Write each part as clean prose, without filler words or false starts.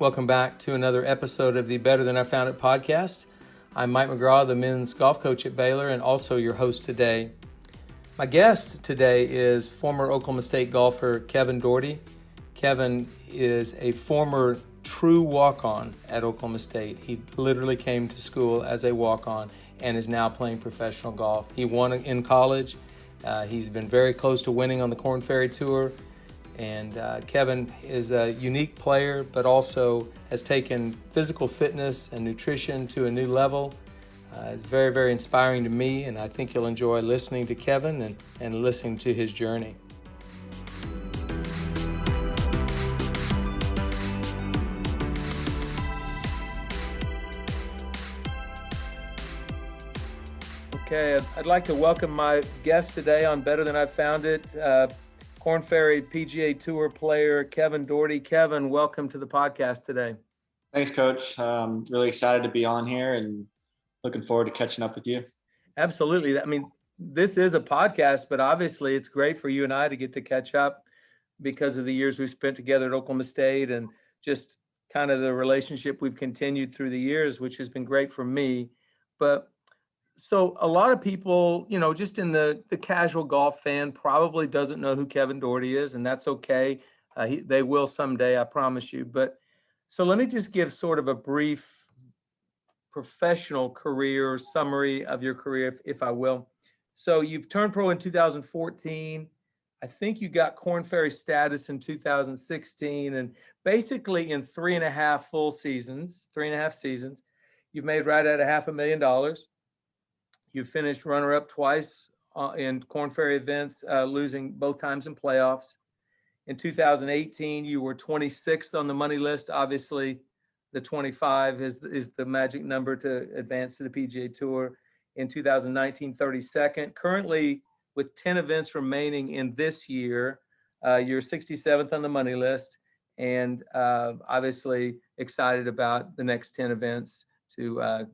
Welcome back to another episode of the Better Than I Found It podcast. I'm Mike McGraw, the men's golf coach at Baylor, and also your host today. My guest today is former Oklahoma State golfer Kevin Dougherty. Kevin is a former true walk-on at Oklahoma State. He literally came to school as a walk-on and is now playing professional golf. He won in college. He's been very close to winning on the Korn Ferry Tour. And Kevin is a unique player, but also has taken physical fitness and nutrition to a new level. It's very, very inspiring to me, and I think you'll enjoy listening to Kevin and listening to his journey. Okay, I'd like to welcome my guest today on Better Than I Found It. Korn Ferry PGA Tour player Kevin Dougherty. Kevin, welcome to the podcast today. Thanks, Coach. Really excited to be on here and looking forward to catching up with you. Absolutely. I mean, this is a podcast, but obviously it's great for you and I to get to catch up because of the years we've spent together at Oklahoma State and just kind of the relationship we've continued through the years, which has been great for me. But so a lot of people, you know, just in the casual golf fan probably doesn't know who Kevin Dougherty is, and that's okay. They will someday, I promise you. But so let me just give sort of a brief professional career summary of your career, if I will. So you've turned pro in 2014. I think you got Korn Ferry status in 2016, and basically in 3.5 seasons, you've made right at $500,000. You finished runner-up twice in Korn Ferry events, losing both times in playoffs. In 2018, you were 26th on the money list. Obviously, the 25 is the magic number to advance to the PGA Tour. In 2019, 32nd. Currently, with 10 events remaining in this year, you're 67th on the money list, and obviously excited about the next 10 events to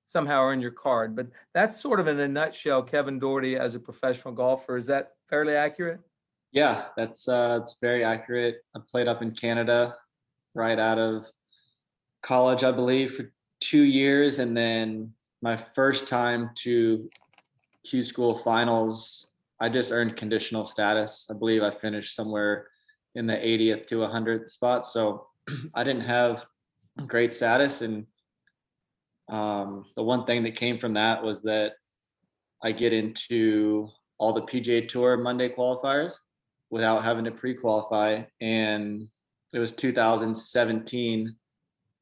somehow earn your card. But that's sort of in a nutshell Kevin Dougherty as a professional golfer. Is that fairly accurate? Yeah, it's very accurate. I played up in Canada right out of college, I believe, for 2 years. And then my first time to Q School finals, I just earned conditional status. I believe I finished somewhere in the 80th to 100th spot. So I didn't have great status. And the one thing that came from that was that I get into all the PGA Tour Monday qualifiers without having to pre-qualify. And it was 2017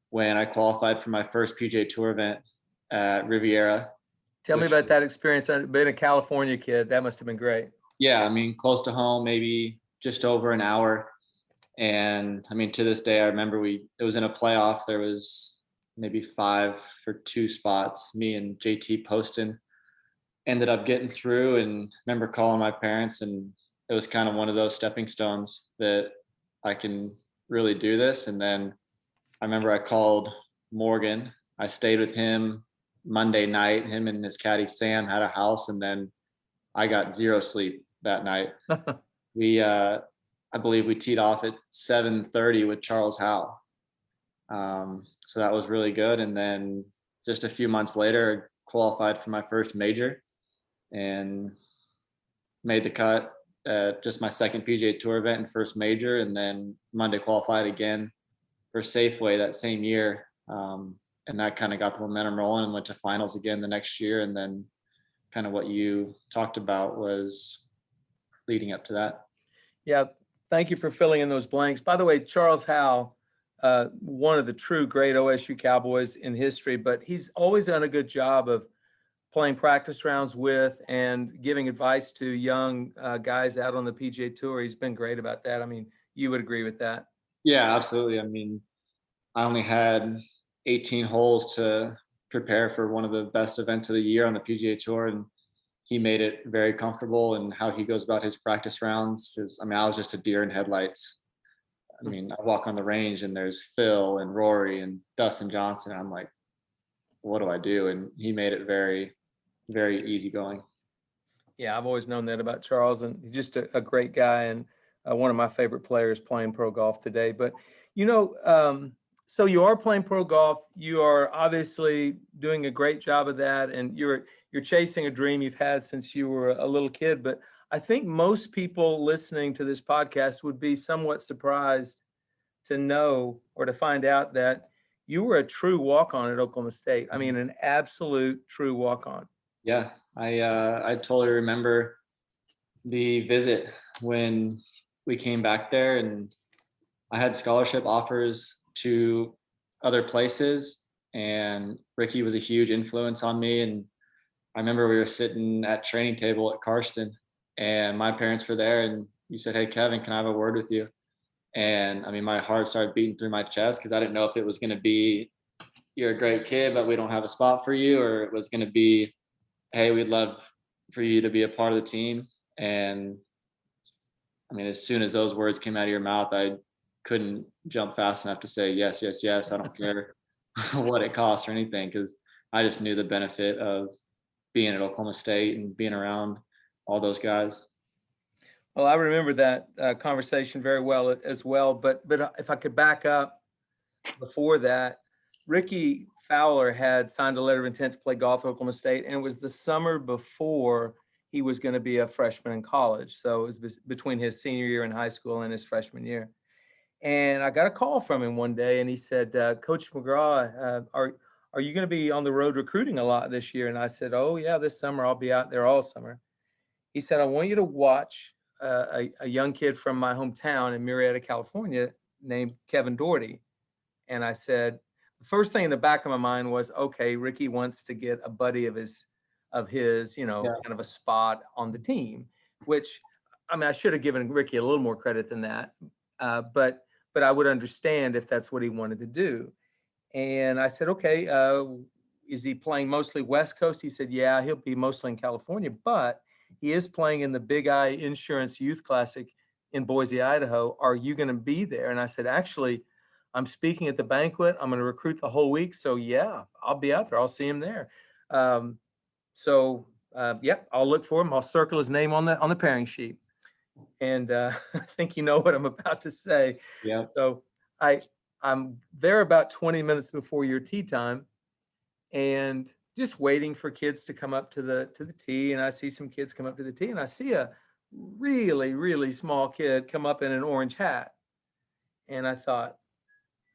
when I qualified for my first PGA Tour event at Riviera. Tell me about that experience. Being a California kid, that must have been great. Yeah, I mean, close to home, maybe just over an hour. And I mean, to this day, I remember it was in a playoff. There was maybe 5 for 2 spots. Me and JT Poston ended up getting through, and remember calling my parents, and it was kind of one of those stepping stones that I can really do this. And then I remember I called Morgan. I stayed with him Monday night. Him and his caddy Sam had a house, and then I got 0 sleep that night. I believe we teed off at 7:30 with Charles Howe. So that was really good. And then just a few months later, I qualified for my first major and made the cut at just my second PGA Tour event and first major. And then Monday qualified again for Safeway that same year. And that kind of got the momentum rolling and went to finals again the next year. And then kind of what you talked about was leading up to that. Yeah. Thank you for filling in those blanks. By the way, Charles Howe, one of the true great OSU Cowboys in history, but he's always done a good job of playing practice rounds with and giving advice to young guys out on the PGA Tour. He's been great about that. I mean, you would agree with that? Yeah, absolutely. I mean, I only had 18 holes to prepare for one of the best events of the year on the PGA Tour, and he made it very comfortable. And how he goes about his practice rounds is, I mean, I was just a deer in headlights. I mean, I walk on the range and there's Phil and Rory and Dustin Johnson. And I'm like, what do I do? And he made it very, very easygoing. Yeah, I've always known that about Charles, and he's just a great guy and one of my favorite players playing pro golf today. But, you know, So you are playing pro golf. You are obviously doing a great job of that, and you're chasing a dream you've had since you were a little kid. But I think most people listening to this podcast would be somewhat surprised to know or to find out that you were a true walk-on at Oklahoma State. I mean, an absolute true walk-on. Yeah, I totally remember the visit when we came back there, and I had scholarship offers to other places, and Ricky was a huge influence on me. And I remember we were sitting at training table at Karsten, and my parents were there, and he said, "Hey, Kevin, can I have a word with you?" And I mean, my heart started beating through my chest because I didn't know if it was going to be, "You're a great kid, but we don't have a spot for you," or it was going to be, "Hey, we'd love for you to be a part of the team." And I mean, as soon as those words came out of your mouth, I couldn't jump fast enough to say yes, yes, yes. I don't care what it costs or anything, because I just knew the benefit of being at Oklahoma State and being around all those guys. Well, I remember that conversation very well as well. But if I could back up before that, Ricky Fowler had signed a letter of intent to play golf at Oklahoma State, and it was the summer before he was going to be a freshman in college. So it was between his senior year in high school and his freshman year. And I got a call from him one day, and he said, "Coach McGraw, are you going to be on the road recruiting a lot this year?" And I said, "Oh yeah, this summer I'll be out there all summer." He said, "I want you to watch a young kid from my hometown in Murrieta, California, named Kevin Dougherty." And I said, the first thing in the back of my mind was, okay, Ricky wants to get a buddy of his, kind of a spot on the team, which, I mean, I should have given Ricky a little more credit than that. But I would understand if that's what he wanted to do. And I said, okay, is he playing mostly West Coast? He said, yeah, he'll be mostly in California, but he is playing in the Big I Insurance Youth Classic in Boise, Idaho. Are you going to be there? And I said, actually, I'm speaking at the banquet. I'm going to recruit the whole week. So yeah, I'll be out there. I'll see him there. I'll look for him. I'll circle his name on the pairing sheet. And I think you know what I'm about to say. Yeah. So I'm there about 20 minutes before your tee time, and just waiting for kids to come up to the tee. And I see some kids come up to the tee, and I see a really, really small kid come up in an orange hat. And I thought,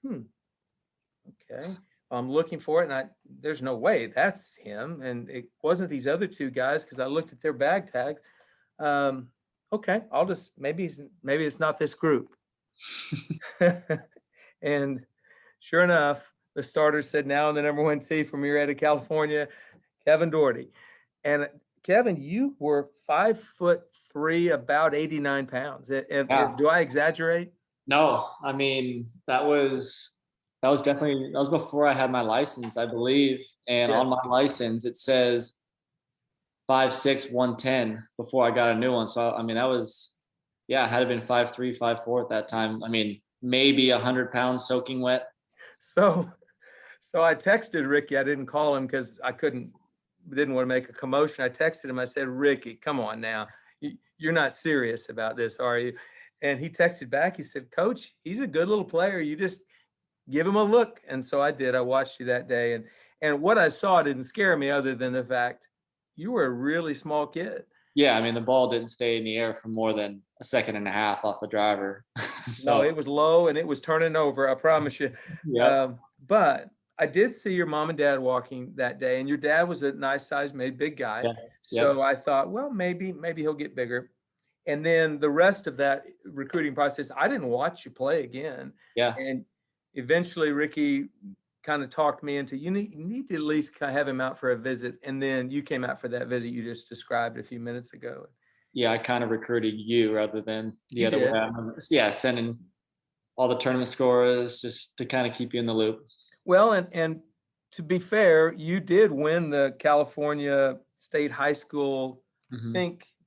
okay. I'm looking for it, and there's no way that's him. And it wasn't these other two guys, because I looked at their bag tags. Okay, I'll just, maybe it's not this group. And sure enough, the starter said, now in the number 1 tee from Murrieta, California, Kevin Dougherty. And Kevin, you were 5'3", about 89 pounds. Do I exaggerate? No, I mean, that was before I had my license, I believe. And Yes. on my license, it says 5'6", 110 before I got a new one. So, I mean, that was, I had been 5'3", 5'4" at that time. I mean, maybe 100 pounds soaking wet. So I texted Ricky. I didn't call him because I didn't want to make a commotion. I texted him. I said, Ricky, come on now. You're not serious about this, are you? And he texted back. He said, Coach, he's a good little player. You just give him a look. And so I did. I watched you that day. And what I saw didn't scare me, other than the fact you were a really small kid. Yeah, I mean, the ball didn't stay in the air for more than a second and a half off the driver. No, it was low and it was turning over, I promise you. Yep. But I did see your mom and dad walking that day, and your dad was a nice sized, maybe big guy. Yeah. So I thought, well, maybe he'll get bigger. And then the rest of that recruiting process, I didn't watch you play again. Yeah. And eventually Ricky kind of talked me into, you need to at least have him out for a visit. And then you came out for that visit you just described a few minutes ago. Yeah, I kind of recruited you rather than the other way. I remember, sending all the tournament scores just to kind of keep you in the loop. Well, and to be fair, you did win the California State High School,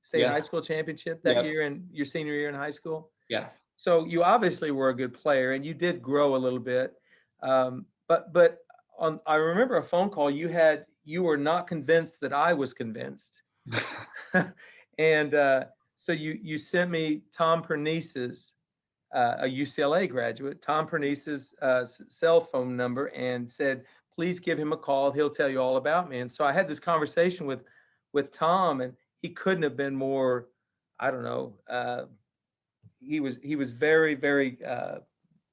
State High School Championship that year, in your senior year in high school. Yeah. So you obviously were a good player, and you did grow a little bit. But I remember a phone call you were not convinced that I was convinced. And so you sent me Tom Pernice's a UCLA graduate, Tom Pernice's cell phone number, and said, please give him a call. He'll tell you all about me. And so I had this conversation with Tom, and he couldn't have been more, I don't know, he was very, very,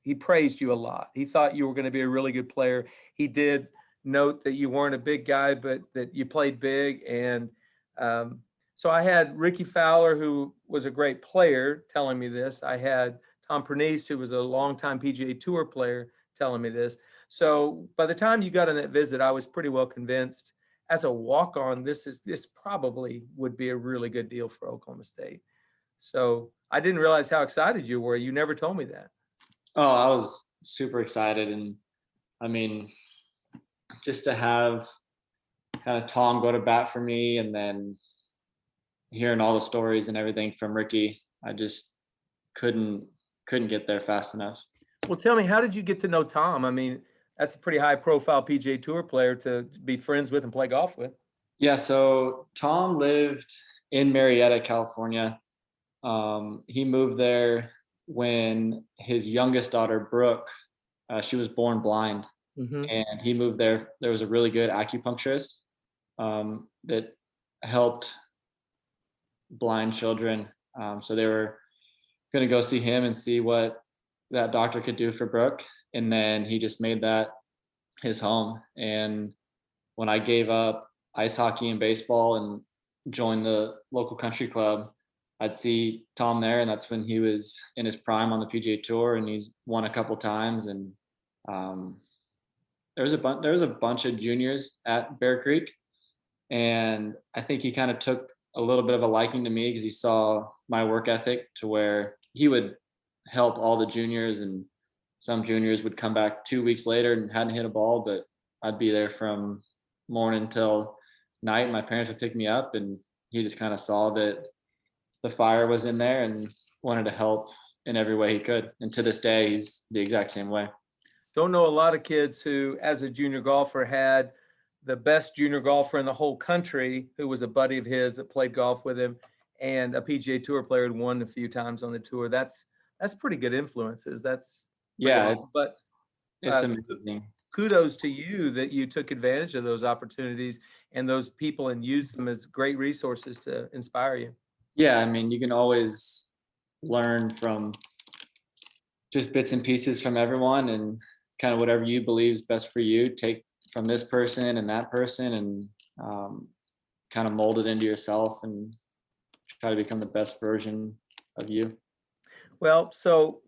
he praised you a lot. He thought you were going to be a really good player. He did note that you weren't a big guy, but that you played big. And so I had Ricky Fowler, who was a great player, telling me this. I had Tom Pernice, who was a longtime PGA Tour player, telling me this. So by the time you got on that visit, I was pretty well convinced as a walk-on, this probably would be a really good deal for Oklahoma State. So I didn't realize how excited you were. You never told me that. Oh, I was super excited. And I mean, just to have kind of Tom go to bat for me, and then hearing all the stories and everything from Ricky, I just couldn't get there fast enough. Well, tell me, how did you get to know Tom? I mean, that's a pretty high profile PGA Tour player to be friends with and play golf with. Yeah, so Tom lived in Marietta, California. He moved there when his youngest daughter, Brooke, she was born blind. Mm-hmm. And he moved there. There was a really good acupuncturist that helped blind children. So they were going to go see him and see what that doctor could do for Brooke. And then he just made that his home. And when I gave up ice hockey and baseball and joined the local country club, I'd see Tom there. And that's when he was in his prime on the PGA Tour, and he's won a couple times. And there was a bunch of juniors at Bear Creek. And I think he kind of took a little bit of a liking to me because he saw my work ethic, to where he would help all the juniors, and some juniors would come back 2 weeks later and hadn't hit a ball, but I'd be there from morning till night. My parents would pick me up, and he just kind of saw that the fire was in there and wanted to help in every way he could. And to this day, he's the exact same way. Don't know a lot of kids who, as a junior golfer, had the best junior golfer in the whole country who was a buddy of his that played golf with him, and a PGA Tour player who won a few times on the tour. That's pretty good influences. That's awesome. But it's amazing. Kudos to you that you took advantage of those opportunities and those people and used them as great resources to inspire you. Yeah, I mean, you can always learn from just bits and pieces from everyone, and kind of whatever you believe is best for you, take from this person and that person, and kind of mold it into yourself and try to become the best version of you. Well, so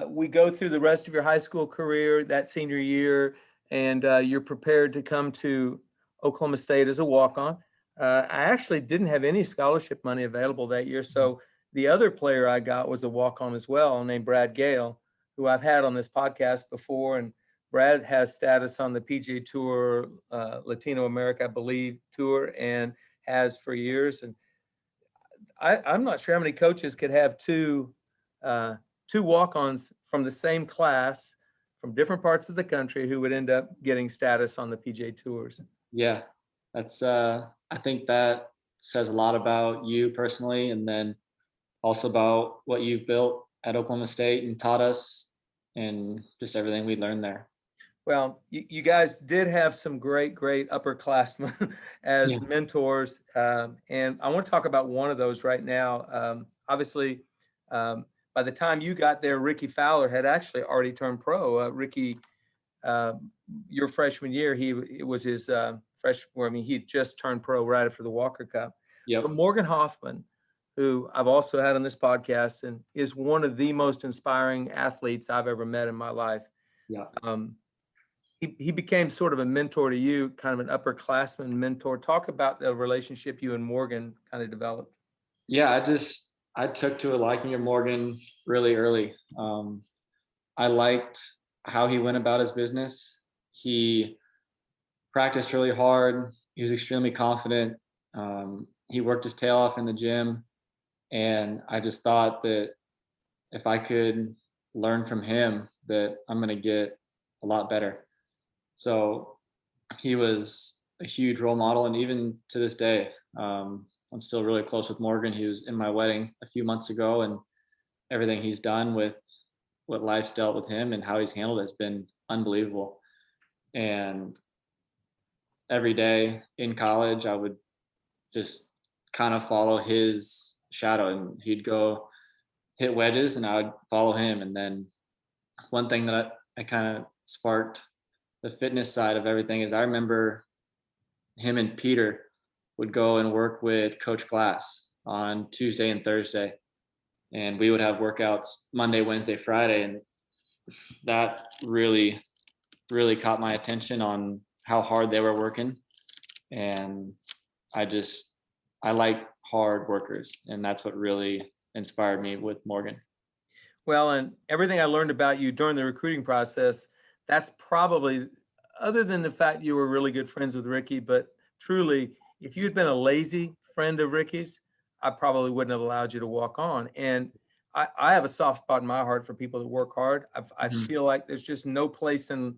we go through the rest of your high school career, that senior year, and you're prepared to come to Oklahoma State as a walk-on. I actually didn't have any scholarship money available that year, so the other player I got was a walk-on as well, named Brad Gale, who I've had on this podcast before. And Brad has status on the PGA Tour, Latino America, I believe, tour, and has for years. And I'm not sure how many coaches could have two walk-ons from the same class from different parts of the country who would end up getting status on the PGA Tours. Yeah, that's I think that says a lot about you personally, and then also about what you've built at Oklahoma State and taught us, and just everything we learned there. Well, you guys did have some great upperclassmen as mentors. And I want to talk about one of those right now. Obviously, by the time you got there, Ricky Fowler had actually already turned pro. Ricky, your freshman year, it was his freshman. I mean, he just turned pro right after the Walker Cup. Yep. But Morgan Hoffman, who I've also had on this podcast, and is one of the most inspiring athletes I've ever met in my life. Yeah. He became sort of a mentor to you, kind of an upperclassman mentor. Talk about the relationship you and Morgan kind of developed. Yeah, I took to a liking of Morgan really early. I liked how he went about his business. He practiced really hard. He was extremely confident. He worked his tail off in the gym. And I just thought that if I could learn from him, that I'm going to get a lot better. So he was a huge role model. And even to this day, I'm still really close with Morgan. He was in my wedding a few months ago, and everything he's done with what life's dealt with him and how he's handled it has been unbelievable. And every day in college, I would just kind of follow his shadow, and he'd go hit wedges and I would follow him. And then one thing that I kind of sparked the fitness side of everything is I remember him and Peter would go and work with Coach Glass on Tuesday and Thursday. And we would have workouts Monday, Wednesday, Friday. And that really, really caught my attention on how hard they were working. And I like hard workers. And that's what really inspired me with Morgan. Well, and everything I learned about you during the recruiting process, that's probably, other than the fact you were really good friends with Ricky, but truly, if you'd been a lazy friend of Ricky's, I probably wouldn't have allowed you to walk on. And I have a soft spot in my heart for people that work hard. I feel like there's just no place you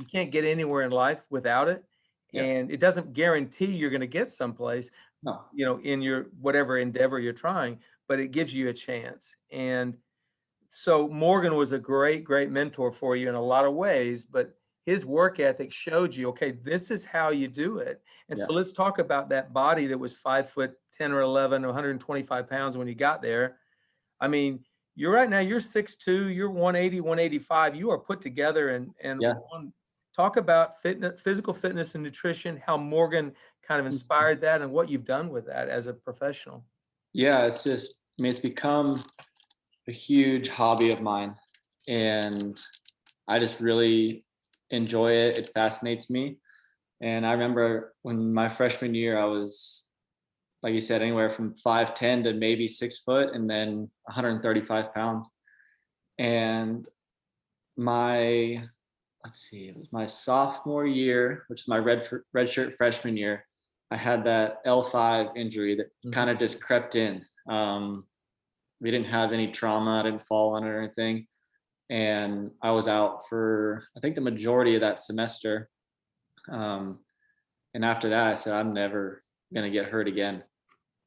can't get anywhere in life without it. Yeah. And it doesn't guarantee you're going to get someplace, No. In your whatever endeavor you're trying, but it gives you a chance. And so Morgan was a great, great mentor for you in a lot of ways, but his work ethic showed you, okay, this is how you do it. And so let's talk about that body that was 5'10" or 11, 125 pounds when you got there. I mean, you're right now, you're 6'2", you're 180, 185. You are put together and talk about fitness, physical fitness and nutrition, how Morgan kind of inspired that and what you've done with that as a professional. Yeah, it's become a huge hobby of mine, and I just really enjoy it. It fascinates me. And I remember when my freshman year, I was, like you said, anywhere from 5'10" to maybe 6 foot, and then 135 pounds. And it was my sophomore year, which is my redshirt freshman year. I had that L5 injury that kind of just crept in. We didn't have any trauma. I didn't fall on it or anything. And I was out for, I think, the majority of that semester. And after that, I said, I'm never going to get hurt again.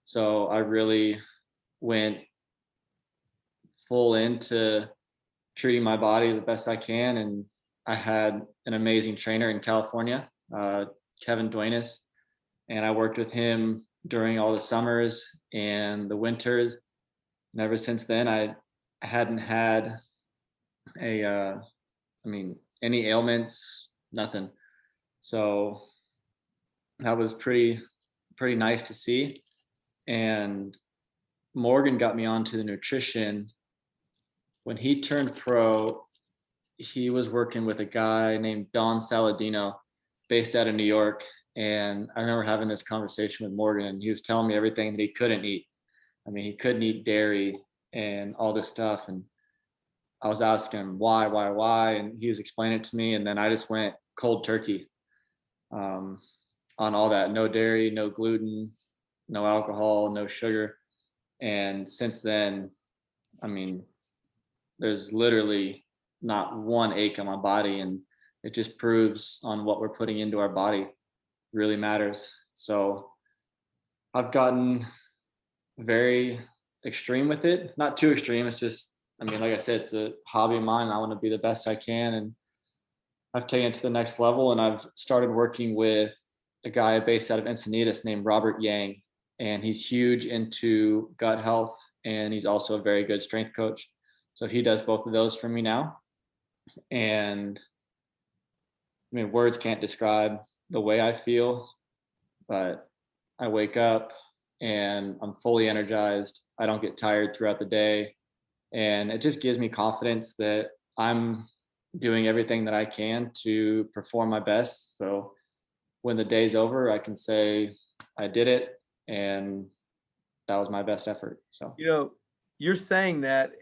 So I really went full into treating my body the best I can. And I had an amazing trainer in California, Kevin Duenas, and I worked with him during all the summers and the winters. And ever since then, I hadn't had any ailments, nothing. So that was pretty nice to see. And Morgan got me onto the nutrition. When he turned pro, he was working with a guy named Don Saladino, based out of New York. And I remember having this conversation with Morgan, and he was telling me everything that he couldn't eat. I mean, he couldn't eat dairy and all this stuff. And I was asking him why, and he was explaining it to me. And then I just went cold turkey on all that. No dairy, no gluten, no alcohol, no sugar. And since then, I mean, there's literally not one ache on my body. And it just proves on what we're putting into our body really matters. So I've gotten very extreme with it. Not too extreme. It's just, I mean, like I said, it's a hobby of mine. I want to be the best I can. And I've taken it to the next level. And I've started working with a guy based out of Encinitas named Robert Yang. And he's huge into gut health. And he's also a very good strength coach. So he does both of those for me now. And I mean, words can't describe the way I feel, but I wake up and I'm fully energized. I don't get tired throughout the day. And it just gives me confidence that I'm doing everything that I can to perform my best. So when the day's over, I can say I did it and that was my best effort. So, you're saying that,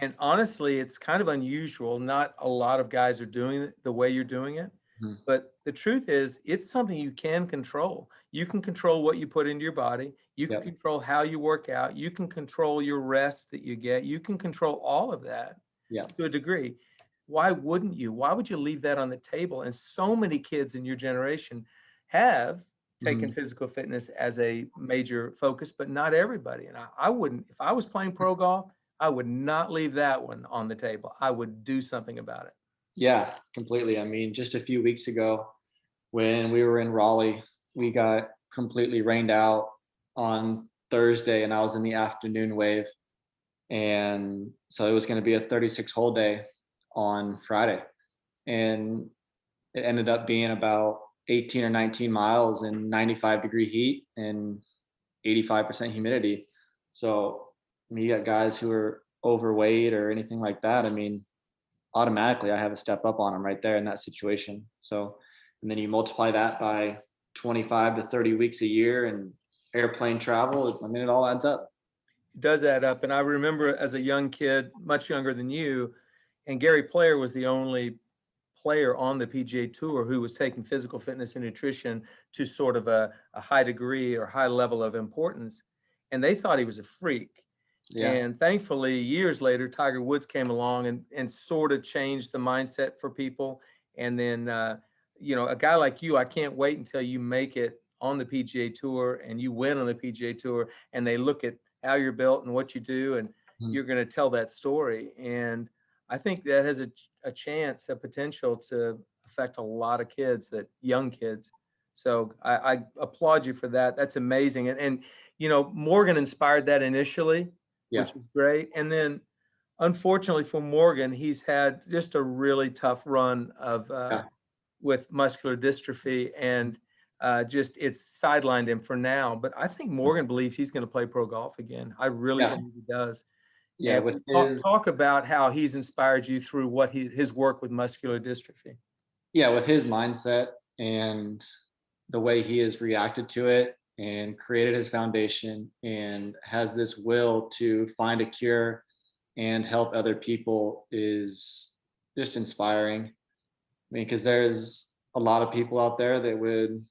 and honestly, it's kind of unusual. Not a lot of guys are doing it the way you're doing it. But the truth is, it's something you can control. You can control what you put into your body. You can control how you work out. You can control your rest that you get. You can control all of that to a degree. Why wouldn't you? Why would you leave that on the table? And so many kids in your generation have taken physical fitness as a major focus, but not everybody. And I wouldn't, if I was playing pro golf, I would not leave that one on the table. I would do something about it. Yeah, completely. I mean, just a few weeks ago when we were in Raleigh, we got completely rained out on Thursday, and I was in the afternoon wave. And so it was going to be a 36 hole day on Friday. And it ended up being about 18 or 19 miles in 95-degree heat and 85% humidity. So I mean, you got guys who are overweight or anything like that. I mean, automatically I have a step up on them right there in that situation. So, and then you multiply that by 25 to 30 weeks a year and airplane travel. I mean, it all adds up. It does add up. And I remember as a young kid, much younger than you, and Gary Player was the only player on the PGA Tour who was taking physical fitness and nutrition to sort of a high degree or high level of importance. And they thought he was a freak. Yeah. And thankfully, years later, Tiger Woods came along and sort of changed the mindset for people. And then, you know, a guy like you, I can't wait until you make it on the PGA Tour and you win on the PGA Tour and they look at how you're built and what you do, and you're going to tell that story. And I think that has a chance, a potential to affect a lot of kids, that young kids. So I applaud you for that. That's amazing. And you know, Morgan inspired that initially, Yeah. which is great. And then unfortunately for Morgan, he's had just a really tough run of with muscular dystrophy, and just it's sidelined him for now. But I think Morgan believes he's going to play pro golf again. I really believe he does. Yeah, And with his talk about how he's inspired you through what his work with muscular dystrophy. yeah, with his mindset and the way he has reacted to it and created his foundation and has this will to find a cure and help other people is just inspiring. I mean, because there's a lot of people out there that would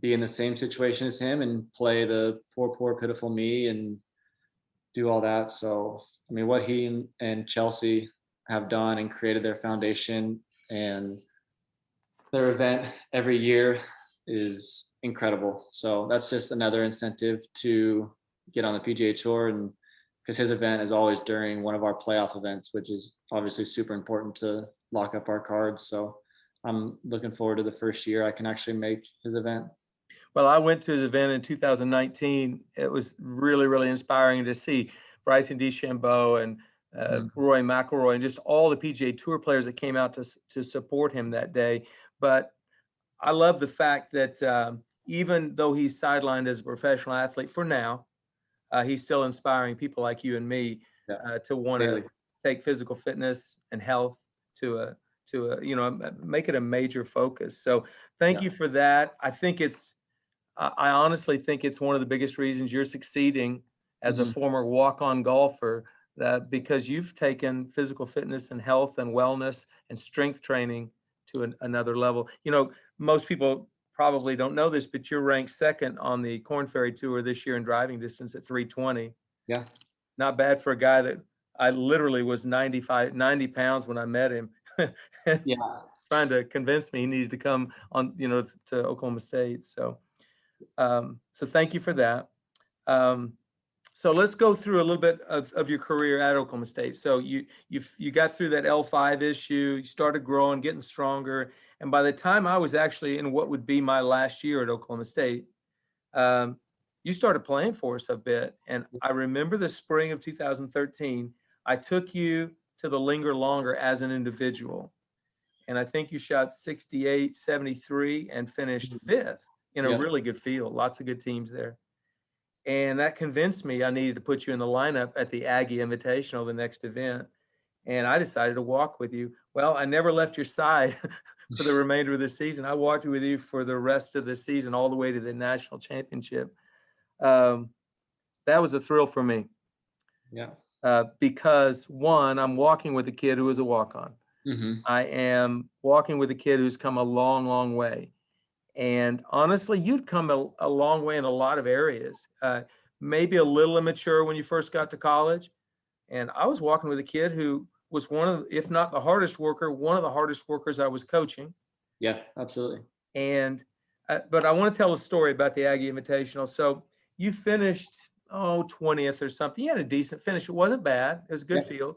be in the same situation as him and play the poor, pitiful me and do all that. So, I mean, what he and Chelsea have done and created their foundation and their event every year is incredible. So that's just another incentive to get on the PGA Tour, and because his event is always during one of our playoff events, which is obviously super important to lock up our cards. So I'm looking forward to the first year I can actually make his event. Well, I went to his event in 2019. It was really, really inspiring to see Bryson DeChambeau and Rory McIlroy and just all the PGA Tour players that came out to support him that day. But I love the fact that even though he's sidelined as a professional athlete for now, he's still inspiring people like you and me to want to take physical fitness and health to a you know, make it a major focus. So thank you for that. I honestly think it's one of the biggest reasons you're succeeding as a former walk-on golfer, that because you've taken physical fitness and health and wellness and strength training to another level. You know, most people probably don't know this, but you're ranked second on the Korn Ferry Tour this year in driving distance at 320. Yeah. Not bad for a guy that I literally was 90 pounds when I met him. Yeah. Trying to convince me he needed to come on, you know, to Oklahoma State. So thank you for that. So let's go through a little bit of your career at Oklahoma State. So you got through that L5 issue, you started growing, getting stronger. And by the time I was actually in what would be my last year at Oklahoma State, you started playing for us a bit. And I remember the spring of 2013, I took you to the Linger Longer as an individual. And I think you shot 68, 73 and finished fifth in a really good field. Lots of good teams there. And that convinced me I needed to put you in the lineup at the Aggie Invitational, the next event. And I decided to walk with you. Well, I never left your side for the remainder of the season. I walked with you for the rest of the season, all the way to the national championship. That was a thrill for me. Yeah. Because one, I'm walking with a kid who is a walk-on. I am walking with a kid who's come a long, long way. And honestly, you'd come a long way in a lot of areas. Maybe a little immature when you first got to college. And I was walking with a kid who was one of, if not the hardest worker, one of the hardest workers I was coaching. Yeah, absolutely. And, but I want to tell a story about the Aggie Invitational. So you finished 20th or something. He had a decent finish. It wasn't bad. It was a good Yeah. field.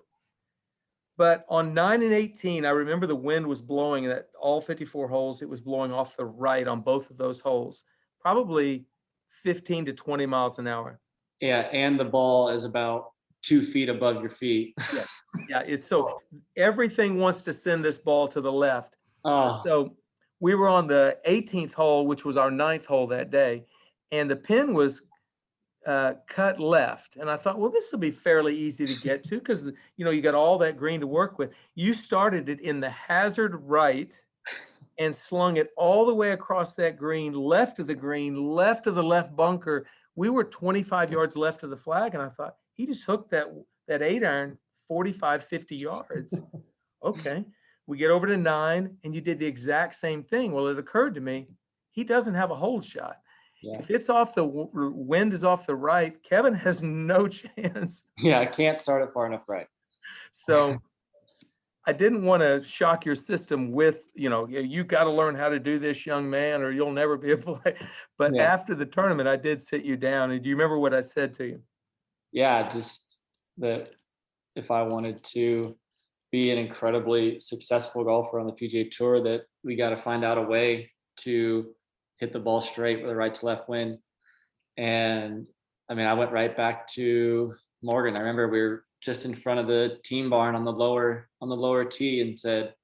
But on 9 and 18, I remember the wind was blowing at all 54 holes. It was blowing off the right on both of those holes, probably 15 to 20 miles an hour. Yeah, and the ball is about 2 feet above your feet. Yeah, yeah. It's so everything wants to send this ball to the left. Oh, So we were on the 18th hole, which was our 9th hole that day, and the pin was cut left. And I thought, well, this will be fairly easy to get to because, you know, you got all that green to work with. You started it in the hazard right and slung it all the way across that green, left of the green, left of the left bunker. We were 25 yards left of the flag. And I thought, he just hooked that 8-iron 45, 50 yards. Okay. We get over to 9 and you did the exact same thing. Well, it occurred to me, he doesn't have a hold shot. yeah. If it's off the wind is off the right, Kevin has no chance. Yeah, I can't start it far enough right. So I didn't want to shock your system with, you know, you got to learn how to do this, young man, or you'll never be able to play. But Yeah. after the tournament, I did sit you down. And do you remember what I said to you? Yeah, just that if I wanted to be an incredibly successful golfer on the PGA Tour, that we got to find out a way to hit the ball straight with a right to left wind. And I mean, I went right back to Morgan. I remember we were just in front of the team barn on the lower tee and said,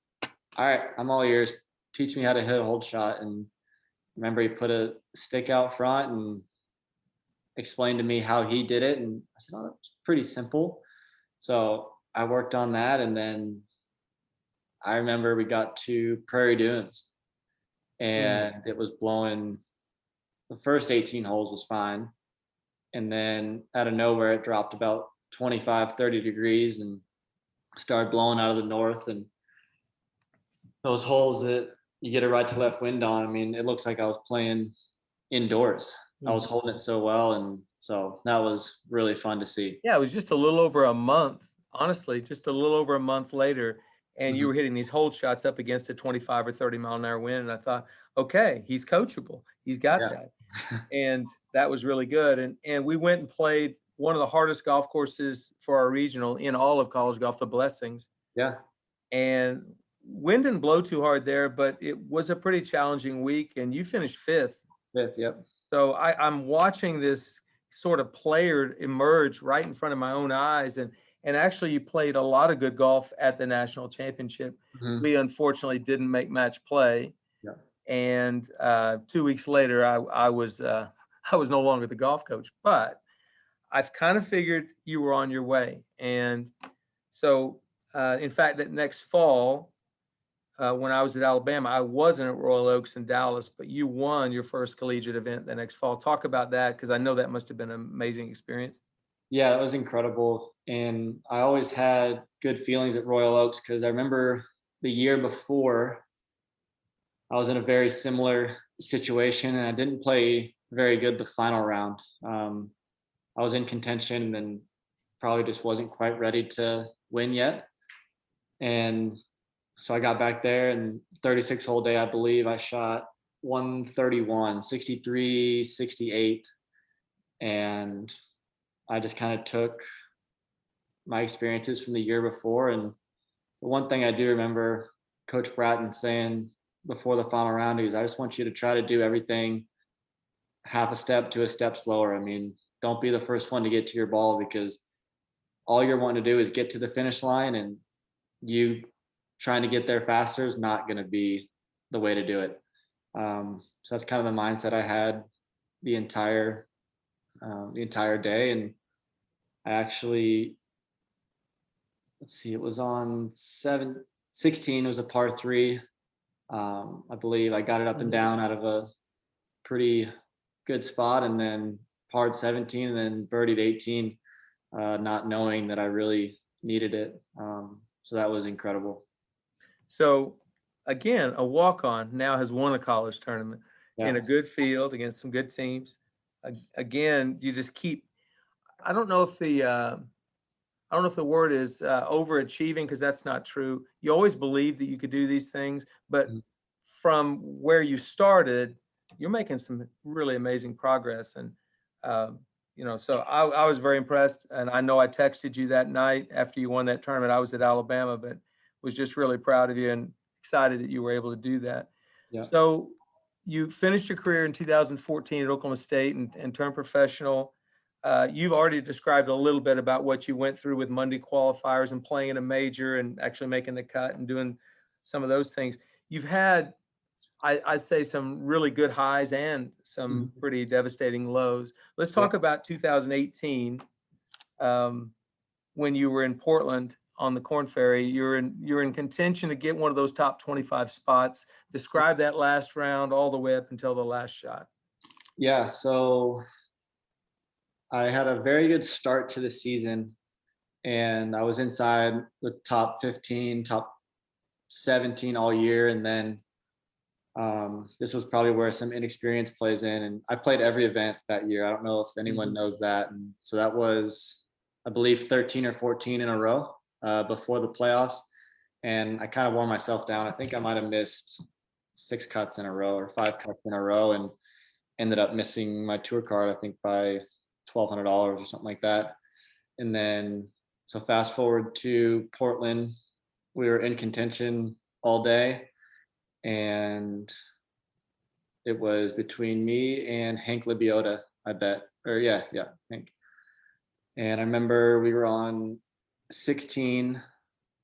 all right, I'm all yours. Teach me how to hit a hold shot. And remember he put a stick out front and explained to me how he did it. And I said, oh, that's pretty simple. So I worked on that. And then I remember we got to Prairie Dunes and it was blowing. The first 18 holes was fine. And then out of nowhere, it dropped about 25, 30 degrees and started blowing out of the north. And those holes that you get a right to left wind on, I mean, it looks like I was playing indoors. I was holding it so well. And so that was really fun to see. Yeah, it was just a little over a month, honestly, just a little over a month later. And you were hitting these hold shots up against a 25 or 30 mile an hour wind. And I thought, okay, he's coachable. He's got that. And that was really good. And we went and played one of the hardest golf courses for our regional in all of college golf, the Blessings. Yeah. And wind didn't blow too hard there, but it was a pretty challenging week. And you finished fifth. Yep. So I'm watching this sort of player emerge right in front of my own eyes. And actually, you played a lot of good golf at the national championship. We unfortunately didn't make match play. Yeah. And 2 weeks later, I was no longer the golf coach. But I've kind of figured you were on your way. And so, in fact, that next fall, when I was at Alabama, I wasn't at Royal Oaks in Dallas, but you won your first collegiate event the next fall. Talk about that, because I know that must have been an amazing experience. Yeah, that was incredible. And I always had good feelings at Royal Oaks because I remember the year before I was in a very similar situation and I didn't play very good the final round. I was in contention and probably just wasn't quite ready to win yet. And so I got back there and 36 hole day, I believe I shot 131, 63, 68. And I just kind of took my experiences from the year before. And the one thing I do remember Coach Bratton saying before the final round is, I just want you to try to do everything half a step to a step slower. I mean, don't be the first one to get to your ball because all you're wanting to do is get to the finish line, and you trying to get there faster is not going to be the way to do it. So that's kind of the mindset I had the entire day. And I actually, let's see, it was on 16, it was a par 3. I believe I got it up and down out of a pretty good spot, and then parred 17 and then birdied 18, not knowing that I really needed it. So that was incredible. So again, a walk-on now has won a college tournament in a good field against some good teams. Again, you just keep, I don't know if the word is overachieving, because that's not true. You always believe that you could do these things, but from where you started, you're making some really amazing progress. And so I was very impressed. And I know I texted you that night after you won that tournament. I was at Alabama, but was just really proud of you and excited that you were able to do that. Yeah. So you finished your career in 2014 at Oklahoma State and turned professional. You've already described a little bit about what you went through with Monday qualifiers and playing in a major and actually making the cut and doing some of those things. You've had, I'd say, some really good highs and some pretty devastating lows. Let's talk about 2018, when you were in Portland on the Korn Ferry. You're in contention to get one of those top 25 spots. Describe that last round all the way up until the last shot. Yeah, so I had a very good start to the season, and I was inside the top 15, top 17 all year. And then this was probably where some inexperience plays in. And I played every event that year. I don't know if anyone knows that. And so that was, I believe, 13 or 14 in a row before the playoffs. And I kind of wore myself down. I think I might have missed 6 cuts in a row or 5 cuts in a row, and ended up missing my tour card, I think, by $1,200 or something like that. And then, so fast forward to Portland, we were in contention all day, and it was between me and Hank Libiota, I bet. Or yeah, Hank. And I remember we were on 16,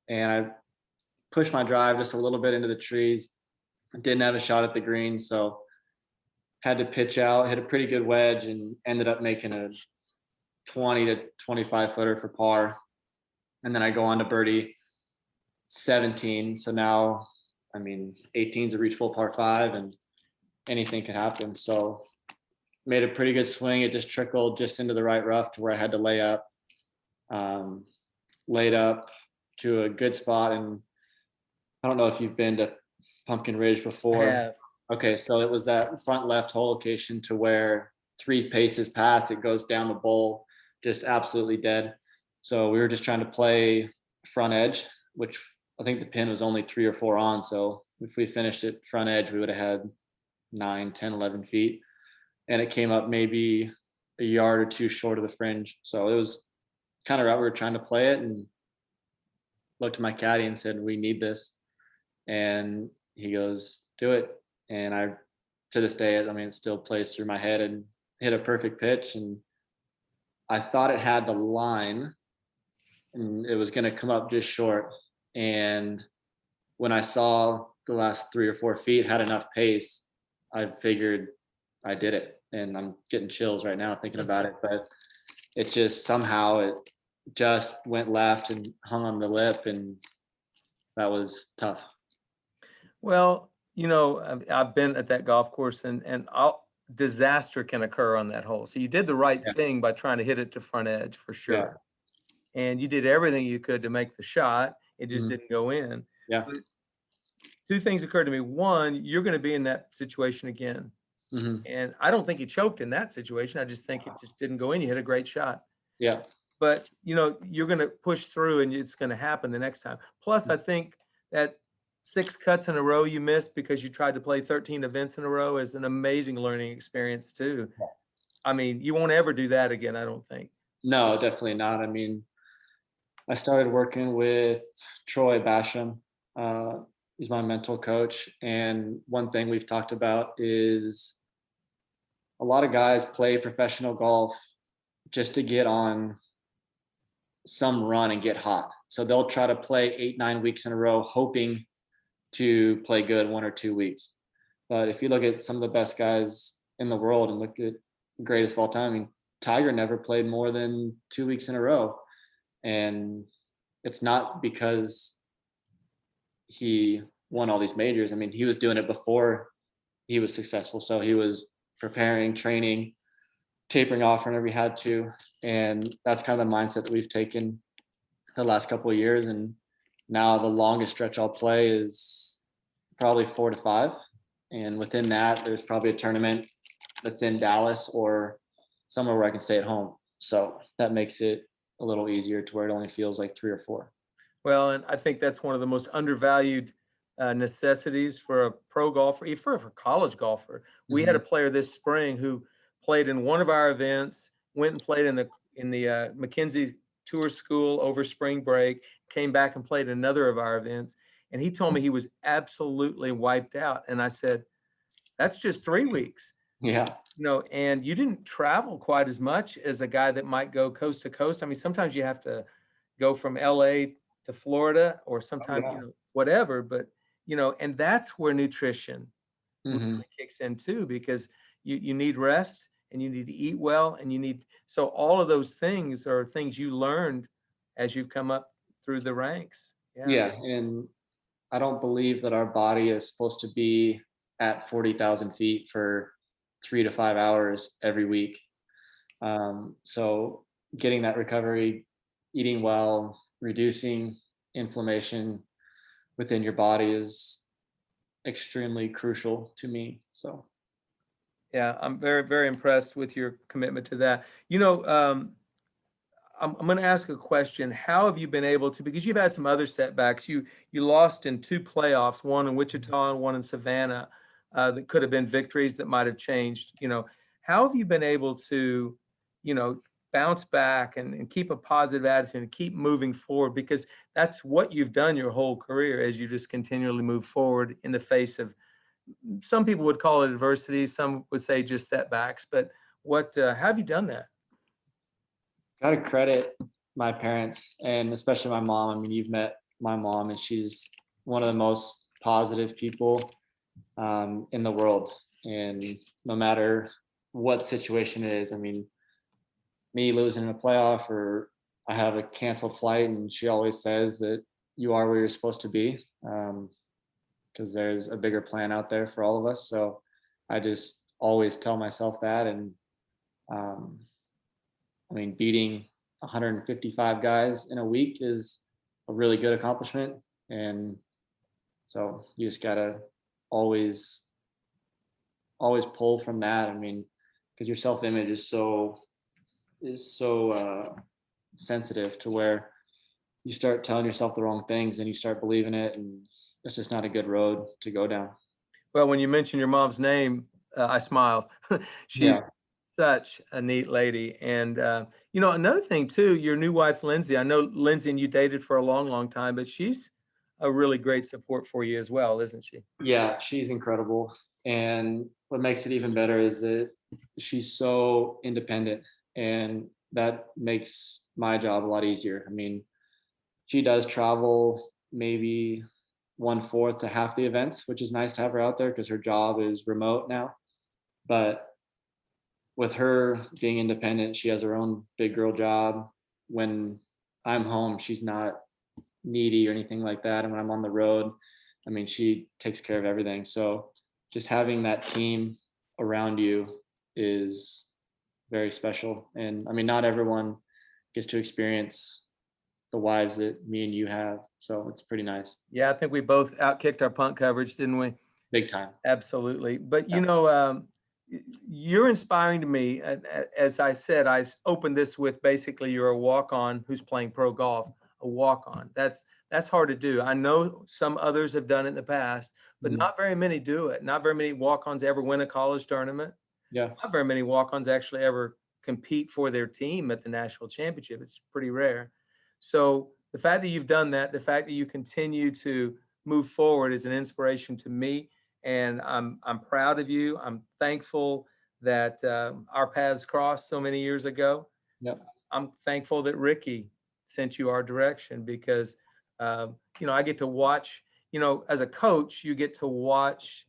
and I pushed my drive just a little bit into the trees. Didn't have a shot at the green, so had to pitch out, hit a pretty good wedge, and ended up making a 20 to 25 footer for par. And then I go on to birdie 17. So now, 18 is a reachable par 5, and anything could happen. So made a pretty good swing. It just trickled just into the right rough to where I had to lay up. Laid up to a good spot. And I don't know if you've been to Pumpkin Ridge before. I have. Okay, so it was that front left hole location to where 3 paces past, it goes down the bowl, just absolutely dead. So we were just trying to play front edge, which I think the pin was only 3 or 4 on. So if we finished it front edge, we would have had 9, 10, 11 feet. And it came up maybe a yard or 2 short of the fringe. So it was kind of right. We were trying to play it, and looked at my caddy and said, "We need this." And he goes, "Do it." And I, to this day, it still plays through my head, and hit a perfect pitch. And I thought it had the line, and it was going to come up just short. And when I saw the last 3 or 4 feet had enough pace, I figured I did it. And I'm getting chills right now thinking about it, but it just somehow it just went left and hung on the lip, and that was tough. Well, I've been at that golf course, and disaster can occur on that hole. So you did the right thing by trying to hit it to front edge for sure. Yeah. And you did everything you could to make the shot. It just didn't go in. Yeah. But 2 things occurred to me. One, you're going to be in that situation again. And I don't think you choked in that situation. I just think it just didn't go in. You hit a great shot. Yeah. But, you're going to push through, and it's going to happen the next time. Plus, I think that 6 cuts in a row you missed because you tried to play 13 events in a row is an amazing learning experience too. You won't ever do that again, I don't think. No, definitely not. I started working with Troy Basham. He's my mental coach. And one thing we've talked about is a lot of guys play professional golf just to get on some run and get hot. So they'll try to play 8, 9 weeks in a row, hoping to play good 1 or 2 weeks. But if you look at some of the best guys in the world and look at the greatest of all time, Tiger never played more than 2 weeks in a row. And it's not because he won all these majors. He was doing it before he was successful. So he was preparing, training, tapering off whenever he had to. And that's kind of the mindset that we've taken the last couple of years. And now the longest stretch I'll play is probably 4 to 5. And within that, there's probably a tournament that's in Dallas or somewhere where I can stay at home. So that makes it a little easier to where it only feels like 3 or 4. Well, and I think that's one of the most undervalued necessities for a pro golfer, even for a college golfer. We had a player this spring who played in one of our events went and played in the McKenzie Tour School over spring break, came back and played another of our events. And he told me he was absolutely wiped out. And I said, that's just 3 weeks. Yeah. And you didn't travel quite as much as a guy that might go coast to coast. I mean, sometimes you have to go from LA to Florida, or sometimes, whatever, but, and that's where nutrition Mm-hmm. really kicks in too, because you need rest and you need to eat well, and so all of those things are things you learned as you've come up through the ranks. Yeah. And I don't believe that our body is supposed to be at 40,000 feet for 3 to 5 hours every week. So getting that recovery, eating well, reducing inflammation within your body is extremely crucial to me. So Yeah, I'm very, very impressed with your commitment to that. I'm going to ask a question. How have you been able to, because you've had some other setbacks, you lost in 2 playoffs, one in Wichita and one in Savannah, that could have been victories that might have changed. How have you been able to, bounce back and keep a positive attitude and keep moving forward? Because that's what you've done your whole career, as you just continually move forward in the face of, some people would call it adversity, some would say just setbacks. But how have you done that? gotta credit my parents, and especially my mom. I mean, you've met my mom, and she's one of the most positive people in the world. And no matter what situation it is, I mean, me losing in a playoff, or I have a canceled flight, and she always says that you are where you're supposed to be, because there's a bigger plan out there for all of us. So I just always tell myself that. And I mean, beating 155 guys in a week is a really good accomplishment. And so you just gotta always pull from that. I mean, because your self-image is so sensitive, to where you start telling yourself the wrong things and you start believing it, and it's just not a good road to go down. Well, when you mentioned your mom's name, I smiled. She's such a neat lady. And, another thing too, your new wife, Lindsay, I know Lindsay and you dated for a long, long time, but she's a really great support for you as well, isn't she? Yeah, she's incredible. And what makes it even better is that she's so independent, and that makes my job a lot easier. I mean, she does travel maybe 1/4 to half the events, which is nice to have her out there because her job is remote now. But with her being independent, she has her own big girl job. When I'm home, she's not needy or anything like that. And when I'm on the road, I mean, she takes care of everything. So just having that team around you is very special. And I mean, not everyone gets to experience the wives that me and you have. So it's pretty nice. Yeah, I think we both outkicked our punt coverage, didn't we? Big time. Absolutely. But, you're inspiring to me. As I said, I opened this with basically you're a walk-on who's playing pro golf, a walk-on. That's hard to do. I know some others have done it in the past, but not very many do it. Not very many walk-ons ever win a college tournament. Yeah. Not very many walk-ons actually ever compete for their team at the national championship. It's pretty rare. So the fact that you've done that, the fact that you continue to move forward is an inspiration to me. And I'm proud of you. I'm thankful that our paths crossed so many years ago. Yep. I'm thankful that Ricky sent you our direction, because, I get to watch, as a coach, you get to watch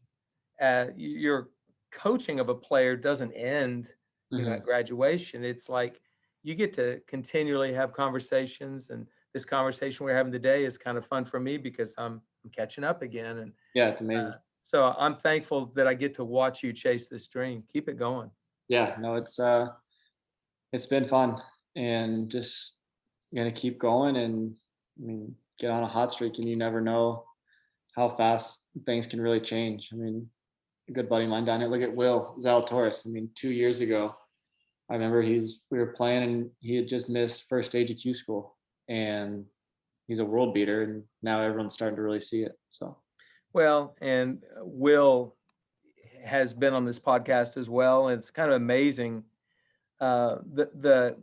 your coaching of a player doesn't end, at graduation. It's like you get to continually have conversations, and this conversation we're having today is kind of fun for me because I'm catching up again. And yeah, it's amazing. So I'm thankful that I get to watch you chase this dream. Keep it going. Yeah, no, it's been fun, and just gonna keep going. And I mean, get on a hot streak, and you never know how fast things can really change. I mean, a good buddy of mine down here, look at Will Zalatoris. I mean, 2 years ago, I remember we were playing, and he had just missed first stage of Q school, and he's a world beater, and now everyone's starting to really see it. So. Well, and Will has been on this podcast as well. And it's kind of amazing the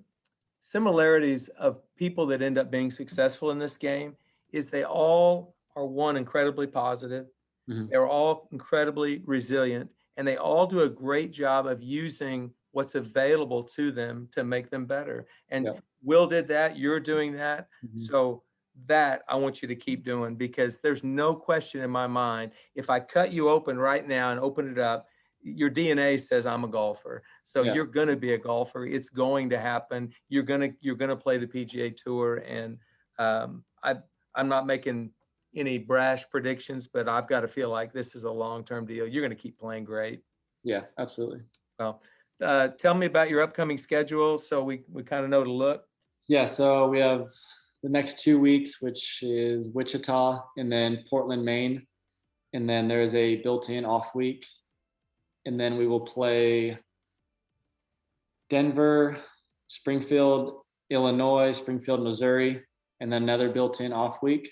similarities of people that end up being successful in this game is they all are, one, incredibly positive. Mhm. They're all incredibly resilient, and they all do a great job of using what's available to them to make them better. And Yeah. Will did that. You're doing that. Mhm. So that I want you to keep doing, because there's no question in my mind, if I cut you open right now and open it up, your DNA says I'm a golfer. So Yeah. you're going to be a golfer. It's going to happen. You're going to play the PGA Tour. And I'm not making any brash predictions, but I've got to feel like this is a long-term deal. You're going to keep playing great. Yeah, absolutely. Well, tell me about your upcoming schedule so we kind of know to look. Yeah, so we have the next 2 weeks, which is Wichita and then Portland, Maine. And then there's a built-in off week. And then we will play Denver, Springfield, Illinois, Springfield, Missouri, and then another built-in off week.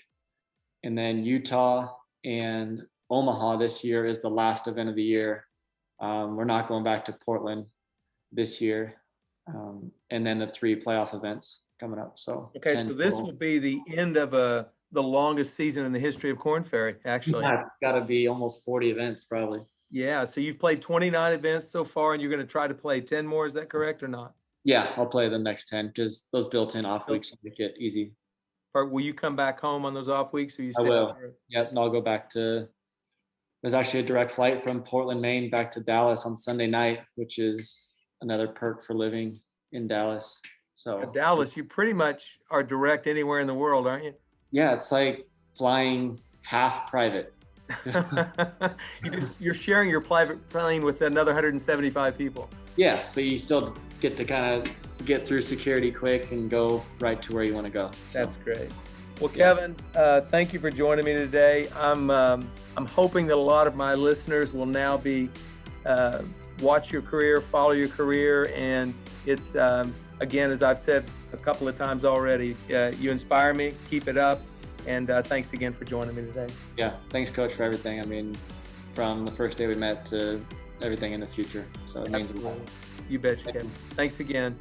And then Utah and Omaha this year is the last event of the year. We're not going back to Portland this year. And then the 3 playoff events coming up. So okay, so this will be the end of the longest season in the history of Korn Ferry, actually. Yeah, it's got to be almost 40 events probably. Yeah, so you've played 29 events so far, and you're going to try to play 10 more. Is that correct or not? Yeah, I'll play the next 10 because those built-in off weeks make it easy. Or will you come back home on those off weeks, or you I stay? will. Yep, and I'll go back to. There's actually a direct flight from Portland, Maine, back to Dallas on Sunday night, which is another perk for living in Dallas. So Dallas, you pretty much are direct anywhere in the world, aren't you? Yeah, it's like flying half private. You're sharing your private plane with another 175 people. Yeah, but you still get to kind of get through security quick and go right to where you want to go. So. That's great. Well, Kevin, thank you for joining me today. I'm hoping that a lot of my listeners will now be watch your career, follow your career, and it's again, as I've said a couple of times already, you inspire me. Keep it up, and thanks again for joining me today. Yeah, thanks, Coach, for everything. I mean, from the first day we met to everything in the future. So it means a lot. You betcha, Kevin. Thanks again.